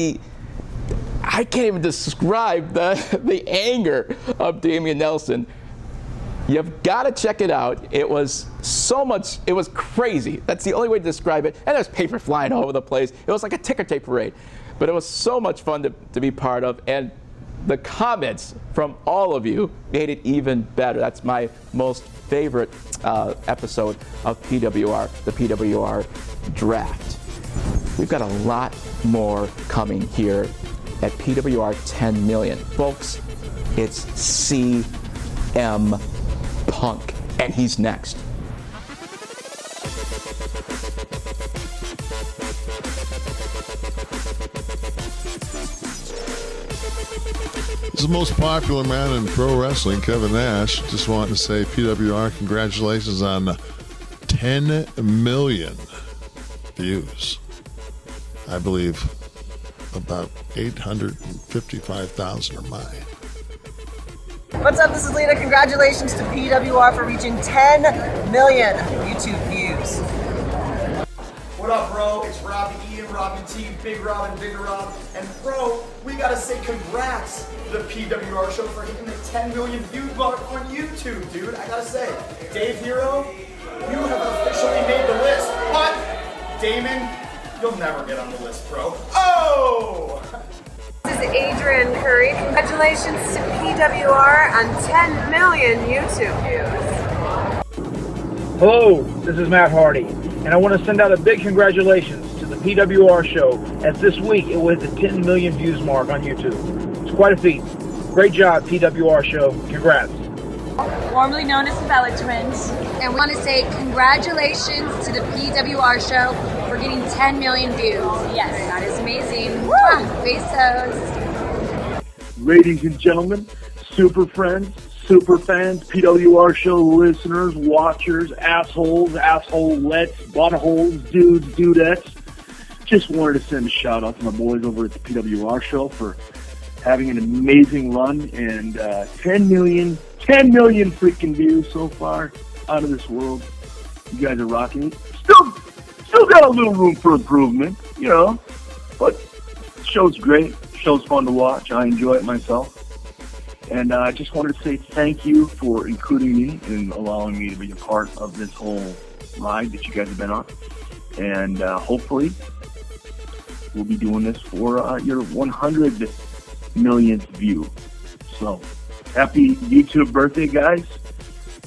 I can't even describe the anger of Damian Nelson. You've got to check it out. It was so much, it was crazy. That's the only way to describe it. And there's paper flying all over the place. It was like a ticker tape parade. But it was so much fun to be part of. And the comments from all of you made it even better. That's my most favorite episode of PWR, the PWR Draft. We've got a lot more coming here at PWR 10 million. Folks, it's CM Punk, and he's next. This is the most popular man in pro wrestling, Kevin Nash. Just wanting to say, PWR, congratulations on 10 million views. I believe about 855,000 are mine. What's up? This is Lena. Congratulations to PWR for reaching 10 million YouTube views. What up, bro? It's Robbie Ian, Robbie T, Big Rob and Bigger Rob. And bro, we gotta say congrats to the PWR show for hitting the 10 million view mark on YouTube, dude. I gotta say, Dave Hero, you have officially made the list. But Damon, you'll never get on the list, bro. Oh! This is Adrian Curry. Congratulations to PWR on 10 million YouTube views. Hello, this is Matt Hardy, and I want to send out a big congratulations to the PWR show, as this week it was the 10 million views mark on YouTube. It's quite a feat. Great job, PWR show. Congrats. Formerly known as the Bella Twins, and we want to say congratulations to the PWR show for getting 10 million views. Yes, that is amazing. Besos. Ladies and gentlemen, super friends, super fans, PWR show listeners, watchers, assholes, assholettes, buttholes, dudes, dudettes. Just wanted to send a shout out to my boys over at the PWR show for having an amazing run, and 10 million freaking views so far, out of this world. You guys are rocking it. Still got a little room for improvement, you know, but the show's great. The show's fun to watch. I enjoy it myself. And I just wanted to say thank you for including me and allowing me to be a part of this whole ride that you guys have been on. And hopefully we'll be doing this for your 100 millionth view. So happy YouTube birthday, guys,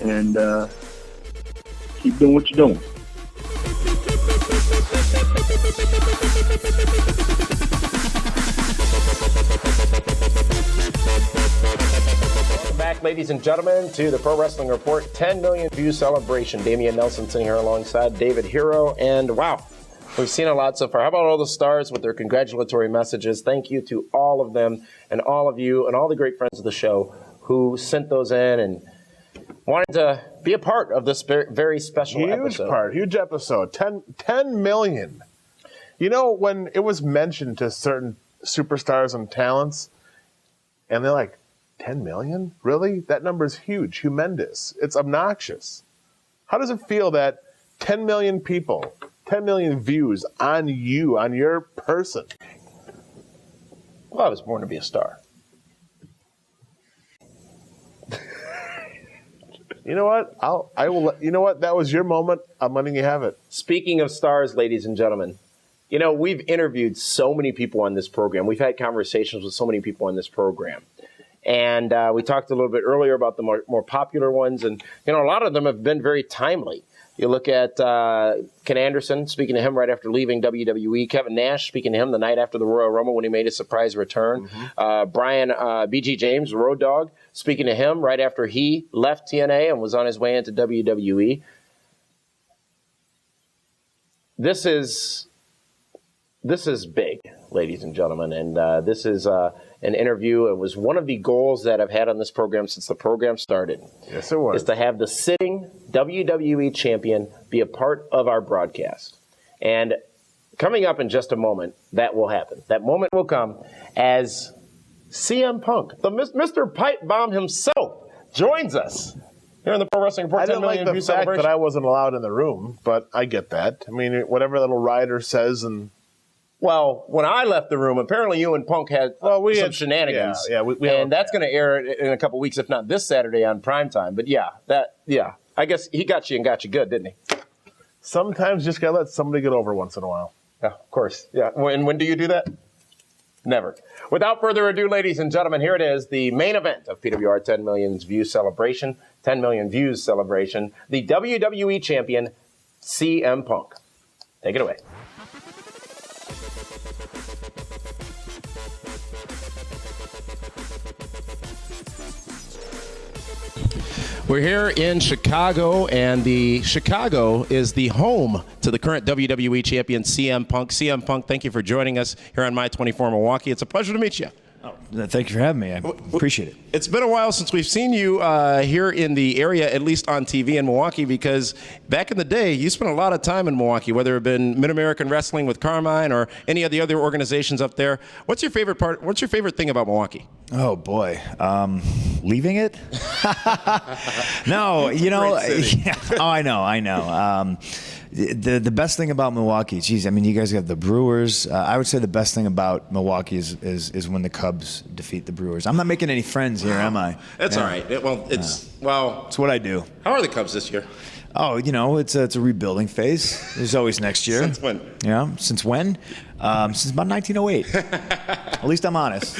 and keep doing what you're doing. Welcome back, ladies and gentlemen, to the Pro Wrestling Report 10 million view celebration. Damian Nelson sitting here alongside David Hero, and wow, we've seen a lot so far. How about all the stars with their congratulatory messages? Thank you to all of them and all of you and all the great friends of the show who sent those in and wanted to be a part of this very special episode. Huge episode. 10 million. You know, when it was mentioned to certain superstars and talents, and they're like, 10 million? Really? That number's huge, humongous. It's obnoxious. How does it feel that 10 million people, 10 million views on you, on your person? Well, I was born to be a star. You know what? I will. You know what? That was your moment. I'm letting you have it. Speaking of stars, ladies and gentlemen, you know, we've interviewed so many people on this program. We've had conversations with so many people on this program. And we talked a little bit earlier about the more popular ones. And, you know, a lot of them have been very timely. You look at Ken Anderson, speaking to him right after leaving WWE. Kevin Nash, speaking to him the night after the Royal Rumble when he made his surprise return. Brian B.G. James, Road Dogg, speaking to him right after he left TNA and was on his way into WWE. This is big, ladies and gentlemen, and this is an interview. It was one of the goals that I've had on this program since the program started. Yes, it was. Is to have the sitting WWE champion be a part of our broadcast. And coming up in just a moment, that will happen. That moment will come as CM Punk, the Mr. Pipe Bomb himself, joins us here in the Pro Wrestling Report. I didn't like the fact celebration. that I wasn't allowed in the room, but I get that. I mean, whatever little rider says and... Well, when I left the room, apparently you and Punk had some shenanigans. Yeah, and that's going to air in a couple weeks, if not this Saturday on primetime. But I guess he got you and got you good, didn't he? Sometimes you just got to let somebody get over once in a while. Yeah, of course. Yeah. And when do you do that? Never. Without further ado, ladies and gentlemen, here it is, the main event of PWR 10 million views celebration, the WWE Champion, CM Punk. Take it away. We're here in Chicago, and the Chicago is the home to the current WWE champion, CM Punk. CM Punk, thank you for joining us here on My 24 Milwaukee. It's a pleasure to meet you. Oh, thank you for having me. I appreciate it. It's been a while since we've seen you here in the area, at least on TV in Milwaukee, because back in the day, you spent a lot of time in Milwaukee, whether it been Mid-American Wrestling with Carmine or any of the other organizations up there. What's your favorite part? What's your favorite thing about Milwaukee? Oh, boy. Leaving it? No, you know. Yeah, oh, I know. The best thing about Milwaukee, geez, I mean, you guys have the Brewers. I would say the best thing about Milwaukee is when the Cubs defeat the Brewers. I'm not making any friends here, am I? That's all right. It's what I do. How are the Cubs this year? Oh, you know, it's a rebuilding phase. There's always next year. Since when? Yeah, since when? Since about 1908. At least I'm honest.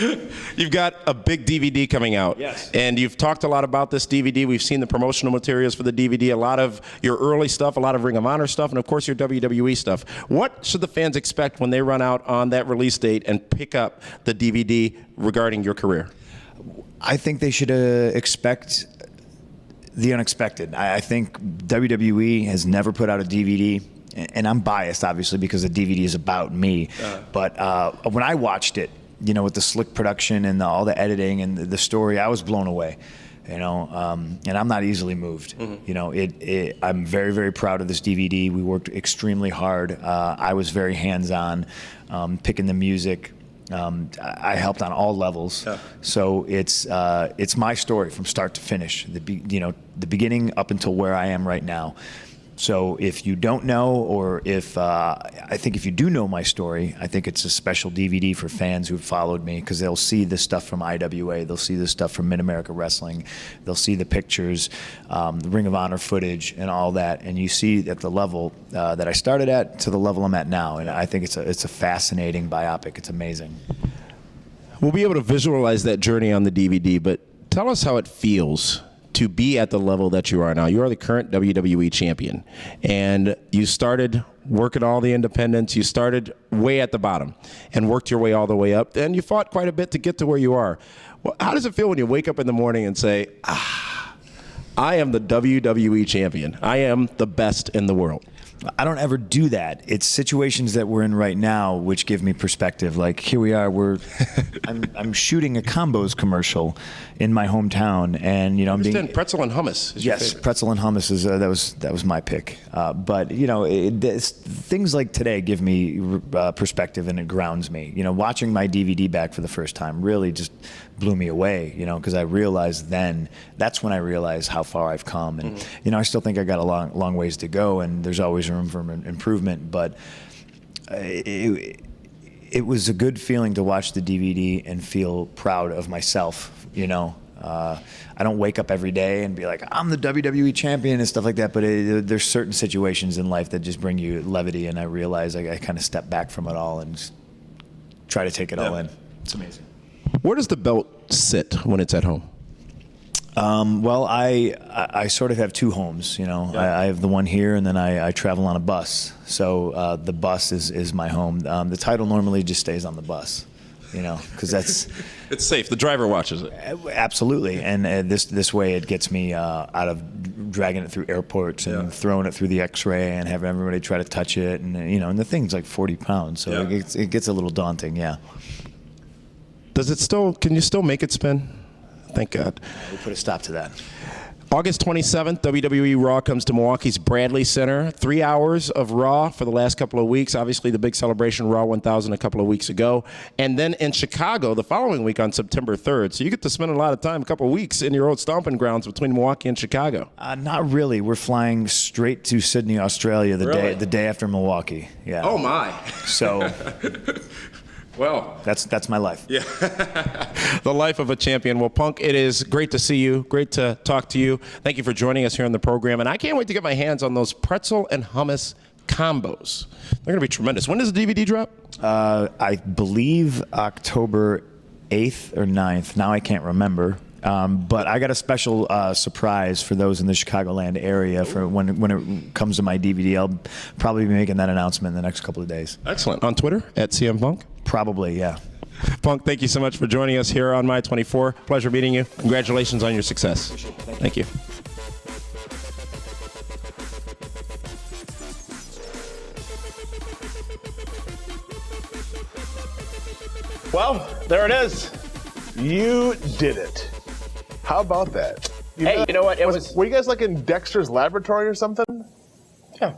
You've got a big DVD coming out. Yes. And you've talked a lot about this DVD. We've seen the promotional materials for the DVD, a lot of your early stuff, a lot of Ring of Honor stuff, and of course your WWE stuff. What should the fans expect when they run out on that release date and pick up the DVD regarding your career? I think they should expect the unexpected. I think WWE has never put out a DVD, and I'm biased, obviously, because the DVD is about me. But when I watched it, you know, with the slick production and all the editing and the story, I was blown away. You know, and I'm not easily moved. You know, I'm very, very proud of this DVD. We worked extremely hard. I was very hands-on, picking the music. I helped on all levels, so it's my story from start to finish. The beginning up until where I am right now. So if you don't know, or I think if you do know my story, I think it's a special DVD for fans who've followed me, because they'll see this stuff from IWA, they'll see this stuff from Mid-America Wrestling, they'll see the pictures, the Ring of Honor footage, and all that, and you see at the level that I started at to the level I'm at now, and I think it's a fascinating biopic. It's amazing. We'll be able to visualize that journey on the DVD, but tell us how it feels to be at the level that you are now. You are the current WWE champion, and you started working all the independents. You started way at the bottom and worked your way all the way up, and you fought quite a bit to get to where you are. Well, how does it feel when you wake up in the morning and say, I am the WWE champion. I am the best in the world? I don't ever do that. It's situations that we're in right now which give me perspective. Like, here we are. I'm shooting a Combos commercial in my hometown, and you know, I'm being pretzel and hummus. Yes, pretzel and hummus is that was my pick. But you know, things like today give me perspective, and it grounds me. You know, watching my DVD back for the first time really just blew me away. You know, because I realized that's when I realized how far I've come, and you know, I still think I got a long ways to go, and there's always room for improvement. But it was a good feeling to watch the DVD and feel proud of myself. You know, I don't wake up every day and be like, I'm the WWE champion and stuff like that, but there's certain situations in life that just bring you levity, and I realize I kind of step back from it all and just try to take it all in. It's amazing. Where does the belt sit when it's at home? Well, I sort of have two homes, you know. I have the one here, and then I travel on a bus. So the bus is my home. The title normally just stays on the bus, you know, because that's... It's safe. The driver watches it. Absolutely. And this way it gets me out of dragging it through airports and throwing it through the X-ray and having everybody try to touch it. And, you know, and the thing's like 40 pounds, so it gets a little daunting, yeah. Can you still make it spin? Thank God. We put a stop to that. August 27th, WWE Raw comes to Milwaukee's Bradley Center. 3 hours of Raw for the last couple of weeks. Obviously, the big celebration, Raw 1000, a couple of weeks ago. And then in Chicago the following week on September 3rd. So you get to spend a lot of time, a couple of weeks, in your old stomping grounds between Milwaukee and Chicago. Not really. We're flying straight to Sydney, Australia the day after Milwaukee. Yeah. Oh, my. So... Well, that's my life. Yeah. The life of a champion. Well, Punk, it is great to see you. Great to talk to you. Thank you for joining us here on the program. And I can't wait to get my hands on those pretzel and hummus combos. They're going to be tremendous. When does the DVD drop? I believe October 8th or 9th. Now I can't remember. But I got a special surprise for those in the Chicagoland area for when it comes to my DVD. I'll probably be making that announcement in the next couple of days. Excellent. On Twitter, at CM Punk? Probably, yeah. Punk, thank you so much for joining us here on My 24. Pleasure meeting you. Congratulations on your success. Thank you. Well, there it is. You did it. How about that? You know what? Were you guys like in Dexter's laboratory or something? Yeah.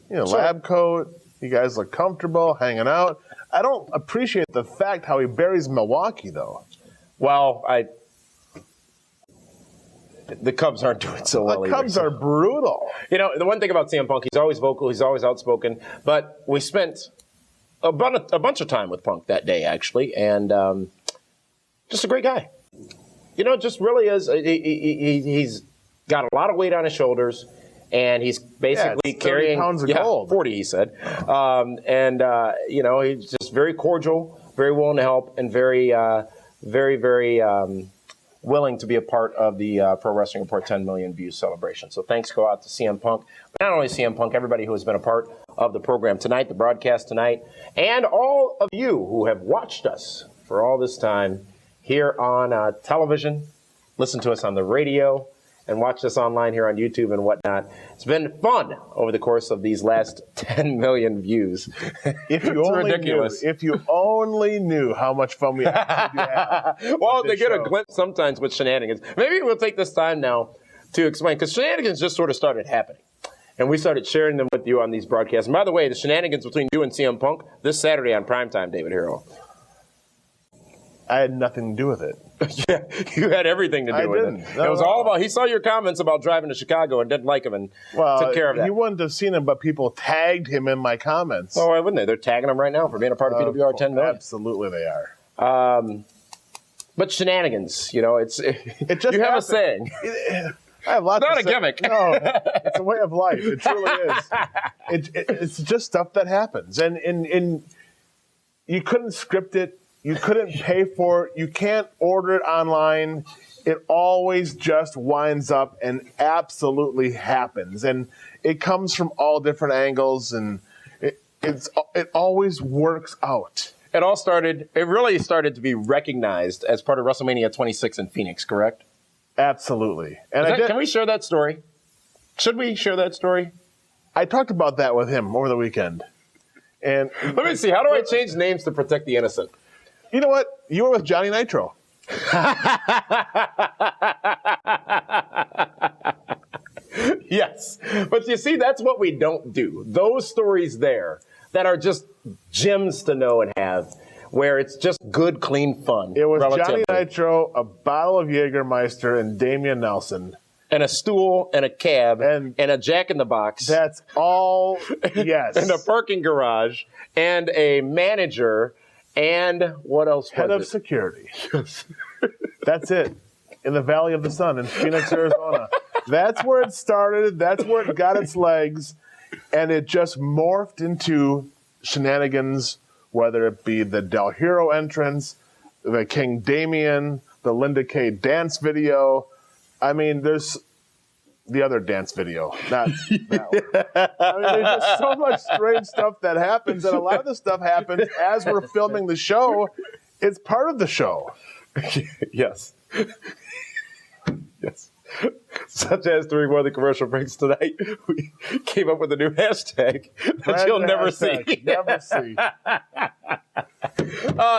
You know, Sure. lab coat. You guys look comfortable, hanging out. I don't appreciate the fact how he buries Milwaukee, though. Well, the Cubs aren't doing so well. The Cubs are brutal. You know, the one thing about CM Punk, he's always vocal, he's always outspoken. But we spent a bunch of time with Punk that day, actually, and just a great guy. You know, just really is. He's got a lot of weight on his shoulders, and he's basically carrying 30 pounds of gold. 40, he said. You know, he's just very cordial, very willing to help, and very willing to be a part of the Pro Wrestling Report 10 million views celebration. So thanks go out to CM Punk, but not only CM Punk, everybody who has been a part of the program tonight, the broadcast tonight, and all of you who have watched us for all this time here on television, listen to us on the radio, and watch us online here on YouTube and whatnot. It's been fun over the course of these last 10 million views. If you only ridiculous. If you only knew how much fun we actually have. Well, they get a glimpse sometimes with shenanigans. Maybe we'll take this time now to explain, because shenanigans just sort of started happening. And we started sharing them with you on these broadcasts. And by the way, the shenanigans between you and CM Punk this Saturday on primetime, David Hero. I had nothing to do with it. Yeah, you had everything to do with it. It was all about, he saw your comments about driving to Chicago and didn't like him and took care of that. You wouldn't have seen him, but people tagged him in my comments. Oh, why wouldn't they? They're tagging him right now for being a part of PWR 10 million. Absolutely they are. But shenanigans, you know, it just you have happened. a saying. I have lots It's not of a gimmick. No, it's a way of life. It truly is. It's just stuff that happens. And you couldn't script it. You couldn't pay for it. You can't order it online. It always just winds up and absolutely happens. And it comes from all different angles, and it always works out. It really started to be recognized as part of WrestleMania 26 in Phoenix, correct? Absolutely. And can we share that story? Should we share that story? I talked about that with him over the weekend. And let me see. How do I change names to protect the innocent? You know what? You were with Johnny Nitro. Yes. But you see, that's what we don't do. Those stories there that are just gems to know and have, where it's just good, clean fun. It was relatively. Johnny Nitro, a bottle of Jägermeister, and Damian Nelson. And a stool, and a cab, and a jack-in-the-box. That's all, yes. And a parking garage, and a manager, and what else was it? Head of security. Yes. That's it. In the Valley of the Sun in Phoenix, Arizona. That's where it started. That's where it got its legs. And it just morphed into shenanigans, whether it be the Del Hero entrance, the King Damien, the Linda Kay dance video. I mean, there's the other dance video, not that one. I mean, there's just so much strange stuff that happens, and a lot of the stuff happens as we're filming the show. It's part of the show. Yes. Yes. Such as during one of the commercial breaks tonight, we came up with a new hashtag that you'll never see. Never see.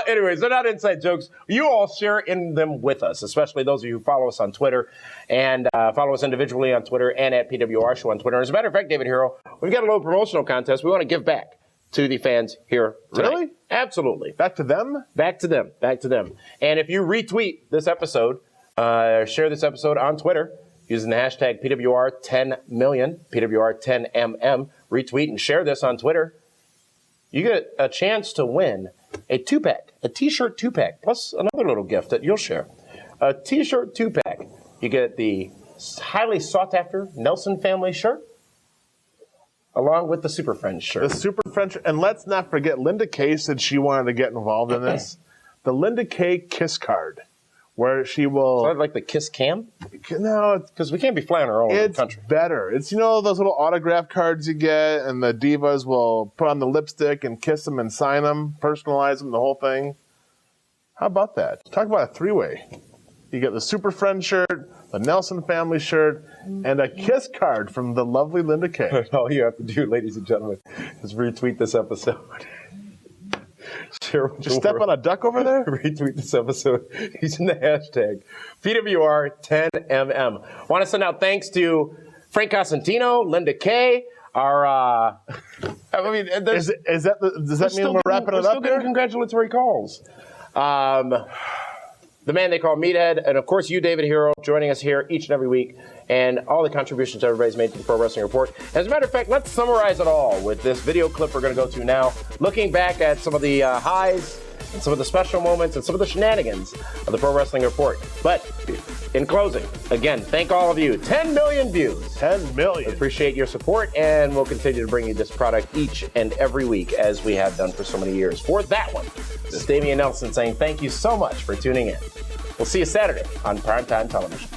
Anyways, they're not inside jokes. You all share in them with us, especially those of you who follow us on Twitter and follow us individually on Twitter and at PWR Show on Twitter. As a matter of fact, David Hero, we've got a little promotional contest. We want to give back to the fans here tonight. Really? Absolutely. Back to them? Back to them. Back to them. And if you retweet this episode, share this episode on Twitter using the hashtag PWR10million, PWR10mm, retweet and share this on Twitter, you get a chance to win a two-pack, a T-shirt two-pack, plus another little gift that you'll share. A T-shirt two-pack. You get the highly sought-after Nelson family shirt, Along with the Super Friends shirt. The Super Friends, and let's not forget, Linda Kay said she wanted to get involved in this. The Linda Kay kiss card, where she will... Is that like the kiss cam? No, because we can't be flying our own in the country. It's better. It's, you know, those little autograph cards you get, and the divas will put on the lipstick and kiss them and sign them, personalize them, the whole thing. How about that? Talk about a three-way. You get the Super Friend shirt, the Nelson family shirt, and a kiss card from the lovely Linda Kay. All you have to do, ladies and gentlemen, is retweet this episode. Share with Just the step world. on a duck over there? Retweet this episode using the hashtag PWR10MM. Want to send out thanks to Frank Cosentino, Linda Kay, our... I mean, does that mean we're wrapping it up still getting congratulatory calls. The man they call Meathead, and of course you, David Hero, joining us here each and every week, and all the contributions everybody's made to the Pro Wrestling Report. As a matter of fact, let's summarize it all with this video clip we're going to go to now, looking back at some of the highs and some of the special moments and some of the shenanigans of the Pro Wrestling Report. But in closing, again, thank all of you. 10 million views. 10 million. Appreciate your support, and we'll continue to bring you this product each and every week as we have done for so many years. For that one, this is Damian Nelson saying thank you so much for tuning in. We'll see you Saturday on Primetime Television.